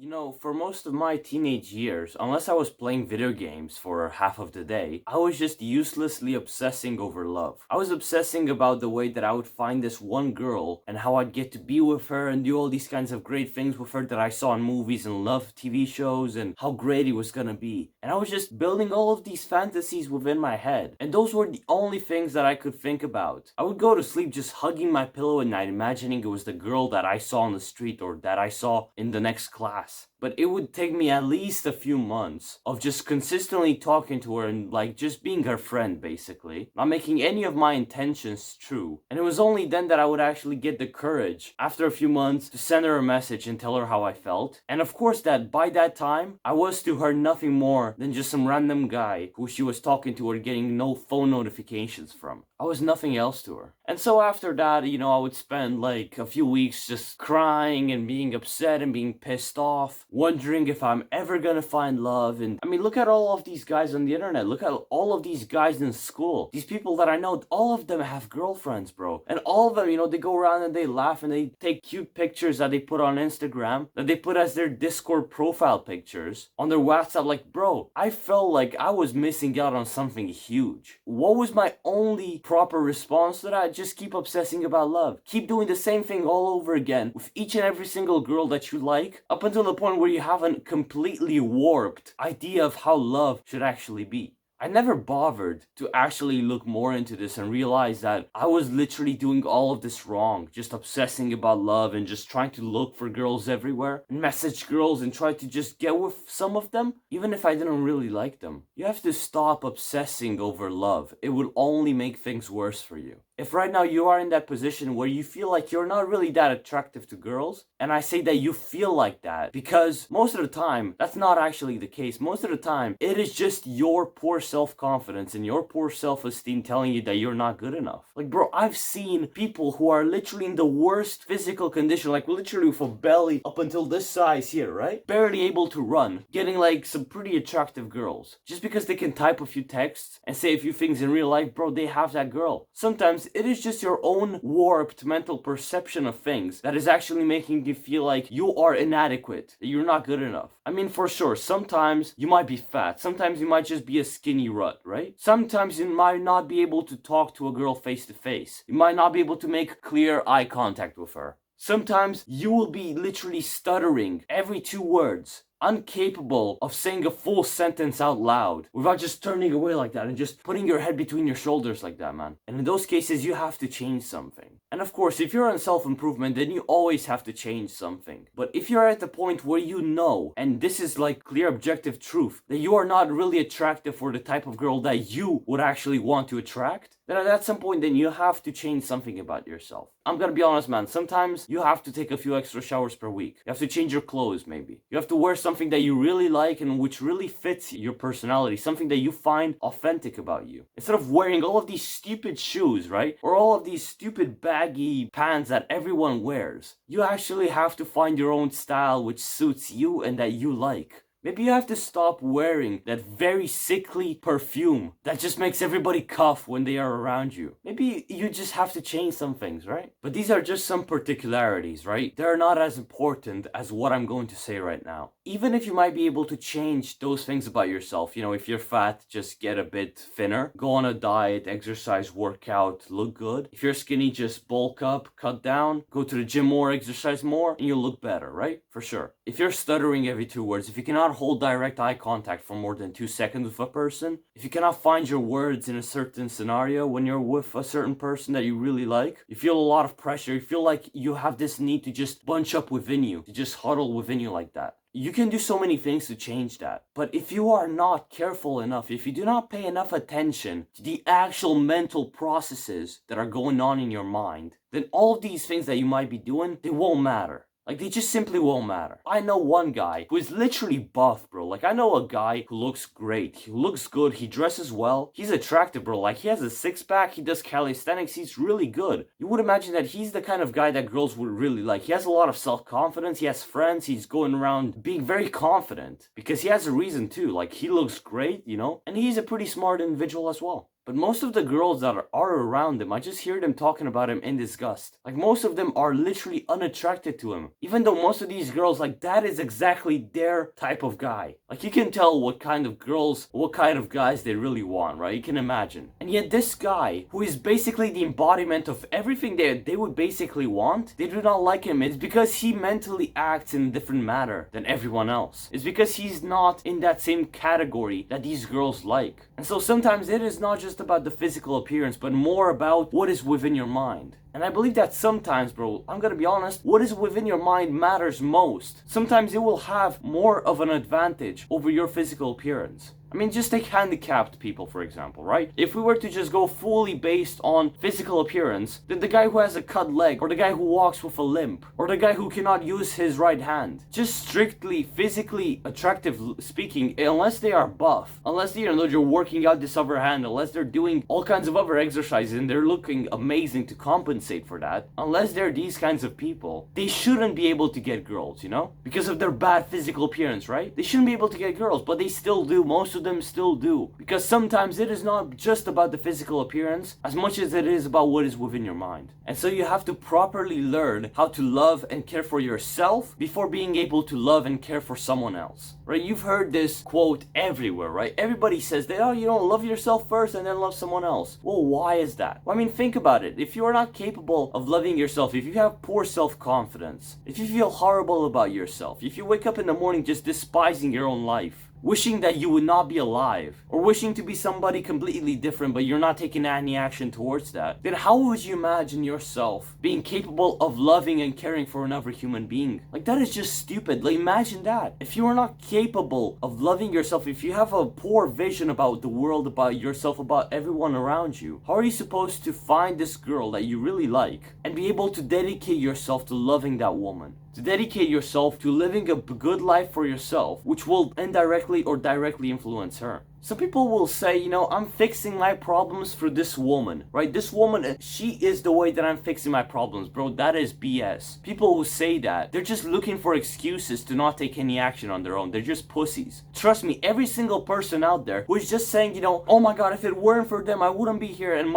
You know, for most of my teenage years, unless I was playing video games for half of the day, I was just uselessly obsessing over love. I was obsessing about the way that I would find this one girl and how I'd get to be with her and do all these kinds of great things with her that I saw in movies and love TV shows and how great it was gonna be. And I was just building all of these fantasies within my head. And those were the only things that I could think about. I would go to sleep just hugging my pillow at night, imagining it was the girl that I saw on the street or that I saw in the next class. But it would take me at least a few months of just consistently talking to her and like just being her friend basically, not making any of my intentions true. And it was only then that I would actually get the courage after a few months to send her a message and tell her how I felt. And of course that by that time I was to her nothing more than just some random guy who she was talking to or getting no phone notifications from. I was nothing else to her. And so after that, I would spend like a few weeks just crying and being upset and being pissed off, wondering if I'm ever gonna find love. And I mean, look at all of these guys on the internet. Look at all of these guys in school. These people that I know, all of them have girlfriends, bro. And all of them, they go around and they laugh and they take cute pictures that they put on Instagram, that they put as their Discord profile pictures on their WhatsApp. Like, bro, I felt like I was missing out on something huge. What was my only proper response to that? Just keep obsessing about love. Keep doing the same thing all over again with each and every single girl that you like, up until the point where you have a completely warped idea of how love should actually be. I never bothered to actually look more into this and realize that I was literally doing all of this wrong, just obsessing about love and just trying to look for girls everywhere and message girls and try to just get with some of them, even if I didn't really like them. You have to stop obsessing over love. It will only make things worse for you. If right now you are in that position where you feel like you're not really that attractive to girls, and I say that you feel like that because most of the time that's not actually the case. Most of the time it is just your poor self-confidence and your poor self-esteem telling you that you're not good enough. Like, bro, I've seen people who are literally in the worst physical condition, like literally with a belly up until this size here, right? Barely able to run, getting like some pretty attractive girls. Just because they can type a few texts and say a few things in real life, bro, they have that girl. Sometimes it is just your own warped mental perception of things that is actually making you feel like you are inadequate, that you're not good enough. I mean, for sure, sometimes you might be fat, sometimes you might just be a skinny rut, right? Sometimes you might not be able to talk to a girl face to face. You might not be able to make clear eye contact with her. Sometimes you will be literally stuttering every 2 words, incapable of saying a full sentence out loud without just turning away like that and just putting your head between your shoulders like that, man. And in those cases, you have to change something. And of course, if you're on self-improvement, then you always have to change something. But if you're at the point where you know, and this is like clear objective truth, that you are not really attractive for the type of girl that you would actually want to attract, then at some point, then you have to change something about yourself. I'm gonna be honest, man. Sometimes you have to take a few extra showers per week. You have to change your clothes, maybe. You have to wear something that you really like and which really fits your personality, something that you find authentic about you. Instead of wearing all of these stupid shoes, right? Or all of these stupid baggy pants that everyone wears. You actually have to find your own style which suits you and that you like. Maybe you have to stop wearing that very sickly perfume that just makes everybody cough when they are around you. Maybe you just have to change some things, right? But these are just some particularities, right? They're not as important as what I'm going to say right now. Even if you might be able to change those things about yourself, if you're fat, just get a bit thinner, go on a diet, exercise, work out, look good. If you're skinny, just bulk up, cut down, go to the gym more, exercise more, and you'll look better, right? For sure. If you're stuttering every 2 words, if you cannot hold direct eye contact for more than 2 seconds with a person, if you cannot find your words in a certain scenario when you're with a certain person that you really like, you feel a lot of pressure, you feel like you have this need to just bunch up within you, to just huddle within you like that. You can do so many things to change that. But if you are not careful enough, if you do not pay enough attention to the actual mental processes that are going on in your mind, then all of these things that you might be doing, they won't matter. Like, they just simply won't matter. I know one guy who is literally buff, bro. Like, I know a guy who looks great. He looks good. He dresses well. He's attractive, bro. Like, he has a six-pack. He does calisthenics. He's really good. You would imagine that he's the kind of guy that girls would really like. He has a lot of self-confidence. He has friends. He's going around being very confident. Because he has a reason, too. Like, he looks great, And he's a pretty smart individual as well. But most of the girls that are around him, I just hear them talking about him in disgust. Like, most of them are literally unattracted to him. Even though most of these girls, like, that is exactly their type of guy. Like, you can tell what kind of girls, what kind of guys they really want, right? You can imagine. And yet this guy, who is basically the embodiment of everything they would basically want, they do not like him. It's because he mentally acts in a different manner than everyone else. It's because he's not in that same category that these girls like. And so sometimes it is not just about the physical appearance, but more about what is within your mind. And I believe that sometimes, bro, I'm gonna be honest, what is within your mind matters most. Sometimes it will have more of an advantage over your physical appearance. I mean, just take handicapped people, for example, right? If we were to just go fully based on physical appearance, then the guy who has a cut leg, or the guy who walks with a limp, or the guy who cannot use his right hand, just strictly physically attractive speaking, unless they are buff, unless they're working out this other hand, unless they're doing all kinds of other exercises and they're looking amazing to compensate for that, unless they're these kinds of people, they shouldn't be able to get girls, because of their bad physical appearance, right? They shouldn't be able to get girls, but they still do. Most of them still do, because sometimes it is not just about the physical appearance as much as it is about what is within your mind. And so you have to properly learn how to love and care for yourself before being able to love and care for someone else, right? You've heard this quote everywhere, right? Everybody says that, love yourself first and then love someone else. Well, why is that? Well, I mean, think about it. If you are not capable of loving yourself, if you have poor self-confidence, if you feel horrible about yourself, if you wake up in the morning just despising your own life, wishing that you would not be alive, or wishing to be somebody completely different but you're not taking any action towards that, then how would you imagine yourself being capable of loving and caring for another human being? Like, that is just stupid. Like, imagine that. If you are not capable of loving yourself, if you have a poor vision about the world, about yourself, about everyone around you, how are you supposed to find this girl that you really like and be able to dedicate yourself to loving that woman? To dedicate yourself to living a good life for yourself, which will indirectly or directly influence her. Some people will say, I'm fixing my problems for this woman, right? This woman, she is the way that I'm fixing my problems, bro. That is BS. People who say that, they're just looking for excuses to not take any action on their own. They're just pussies. Trust me, every single person out there who is just saying, oh my god, if it weren't for them, I wouldn't be here, and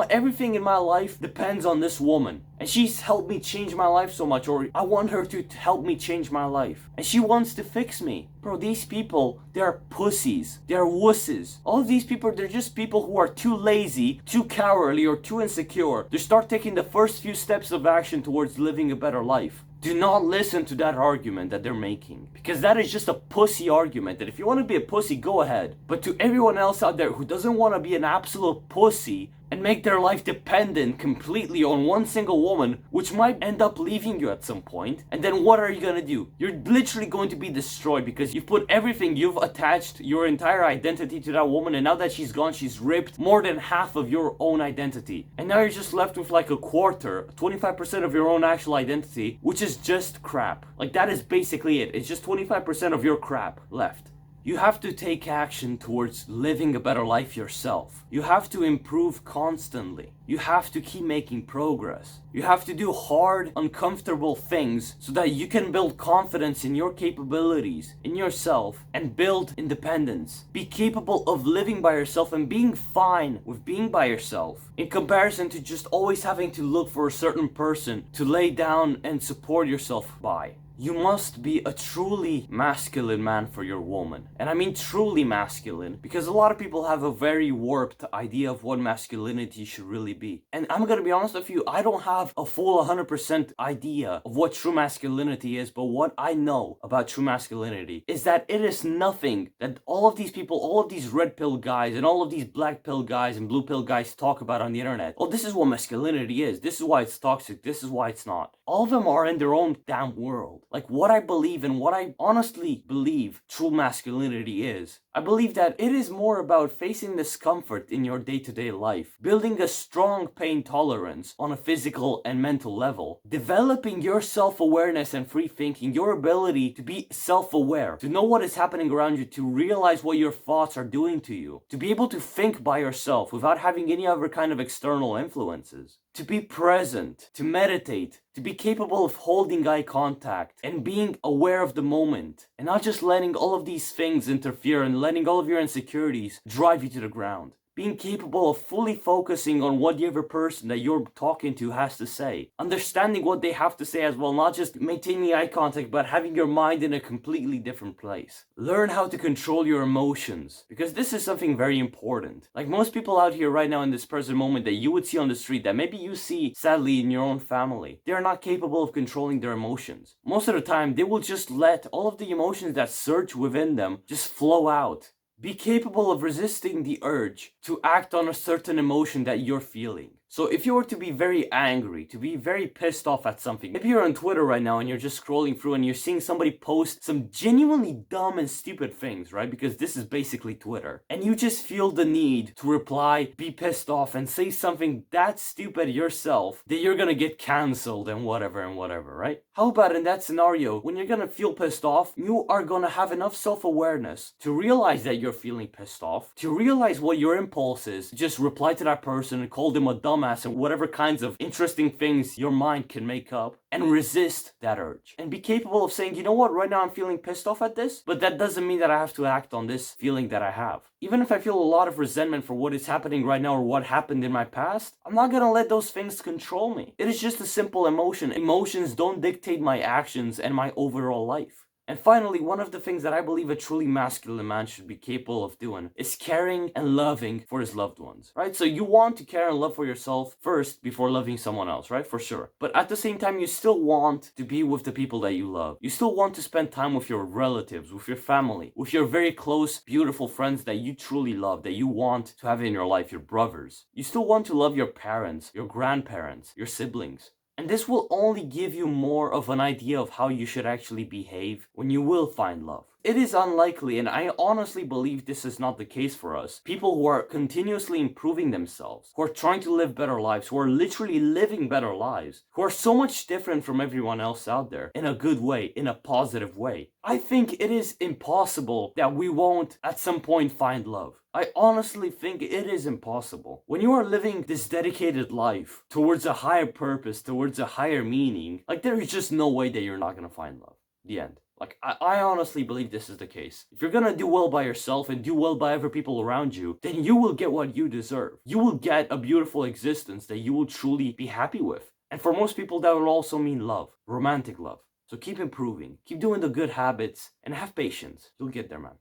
everything in my life depends on this woman. And she's helped me change my life so much, or I want her to help me change my life. And she wants to fix me. Bro, these people, they are pussies. They are wusses. All of these people, they're just people who are too lazy, too cowardly, or too insecure to start taking the first few steps of action towards living a better life. Do not listen to that argument that they're making, because that is just a pussy argument, that if you want to be a pussy, go ahead. But to everyone else out there who doesn't want to be an absolute pussy and make their life dependent completely on one single woman, which might end up leaving you at some point, and then what are you gonna do? You're literally going to be destroyed, because you've put everything, you've attached your entire identity to that woman, and now that she's gone, she's ripped more than half of your own identity. And now you're just left with like a quarter, 25% of your own actual identity, which is just crap. Like, that is basically it. It's just 25% of your crap left. You have to take action towards living a better life yourself. You have to improve constantly. You have to keep making progress. You have to do hard, uncomfortable things so that you can build confidence in your capabilities, in yourself, and build independence. Be capable of living by yourself and being fine with being by yourself, in comparison to just always having to look for a certain person to lay down and support yourself by. You must be a truly masculine man for your woman. And I mean truly masculine, because a lot of people have a very warped idea of what masculinity should really be. And I'm gonna be honest with you, I don't have a full 100% idea of what true masculinity is, but what I know about true masculinity is that it is nothing that all of these people, all of these red pill guys and all of these black pill guys and blue pill guys talk about on the internet. Oh, this is what masculinity is. This is why it's toxic. This is why it's not. All of them are in their own damn world. Like, what I believe and what I honestly believe true masculinity is, I believe that it is more about facing discomfort in your day-to-day life, building a strong pain tolerance on a physical and mental level, developing your self-awareness and free thinking, your ability to be self-aware, to know what is happening around you, to realize what your thoughts are doing to you, to be able to think by yourself without having any other kind of external influences, to be present, to meditate, to be capable of holding eye contact and being aware of the moment, and not just letting all of these things interfere and letting all of your insecurities drive you to the ground. being capable of fully focusing on what the other person that you're talking to has to say, understanding what they have to say as well, not just maintaining eye contact, but having your mind in a completely different place. Learn how to control your emotions, because this is something very important. Like most people out here right now in this present moment that you would see on the street, that maybe you see sadly in your own family, they're not capable of controlling their emotions. Most of the time, they will just let all of the emotions that surge within them just flow out. Be capable of resisting the urge to act on a certain emotion that you're feeling. So if you were to be very angry, to be very pissed off at something, maybe you're on Twitter right now and you're just scrolling through and you're seeing somebody post some genuinely dumb and stupid things, right? Because this is basically Twitter. And you just feel the need to reply, be pissed off, and say something that stupid yourself that you're gonna get cancelled and whatever, right? How about in that scenario, when you're gonna feel pissed off, you are gonna have enough self-awareness to realize that you're feeling pissed off, to realize what your impulse is, just reply to that person and call them a dumbass and whatever kinds of interesting things your mind can make up, and resist that urge. And be capable of saying, you know what, right now I'm feeling pissed off at this, but that doesn't mean that I have to act on this feeling that I have. Even if I feel a lot of resentment for what is happening right now or what happened in my past, I'm not gonna let those things control me. It is just a simple emotion. Emotions don't dictate my actions and my overall life. And finally, one of the things that I believe a truly masculine man should be capable of doing is caring and loving for his loved ones, right? So you want to care and love for yourself first before loving someone else, right? For sure. But at the same time, you still want to be with the people that you love. You still want to spend time with your relatives, with your family, with your very close, beautiful friends that you truly love, that you want to have in your life, your brothers. You still want to love your parents, your grandparents, your siblings. And this will only give you more of an idea of how you should actually behave when you will find love. It is unlikely, and I honestly believe this is not the case for us. People who are continuously improving themselves, who are trying to live better lives, who are literally living better lives, who are so much different from everyone else out there, in a good way, in a positive way. I think it is impossible that we won't at some point find love. I honestly think it is impossible. When you are living this dedicated life towards a higher purpose, towards a higher meaning, like there is just no way that you're not gonna find love. The end. Like, I honestly believe this is the case. If you're gonna do well by yourself and do well by other people around you, then you will get what you deserve. You will get a beautiful existence that you will truly be happy with. And for most people, that will also mean love, romantic love. So keep improving, keep doing the good habits, and have patience. You'll get there, man.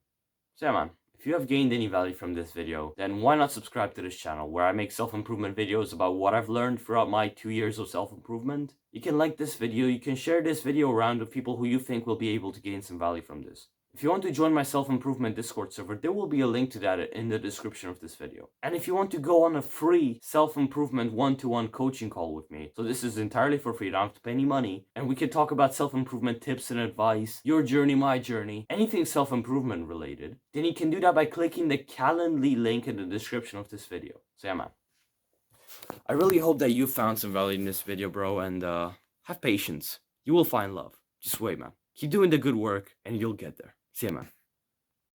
So yeah, man. If you have gained any value from this video, then why not subscribe to this channel where I make self-improvement videos about what I've learned throughout my 2 years of self-improvement. You can like this video, you can share this video around with people who you think will be able to gain some value from this. If you want to join my self-improvement Discord server, there will be a link to that in the description of this video. And if you want to go on a free self-improvement one-to-one coaching call with me, so this is entirely for free, you don't have to pay any money, and we can talk about self-improvement tips and advice, your journey, my journey, anything self-improvement related, then you can do that by clicking the Calendly link in the description of this video. So yeah, man. I really hope that you found some value in this video, bro, and have patience. You will find love. Just wait, man. Keep doing the good work, and you'll get there. See ya, man.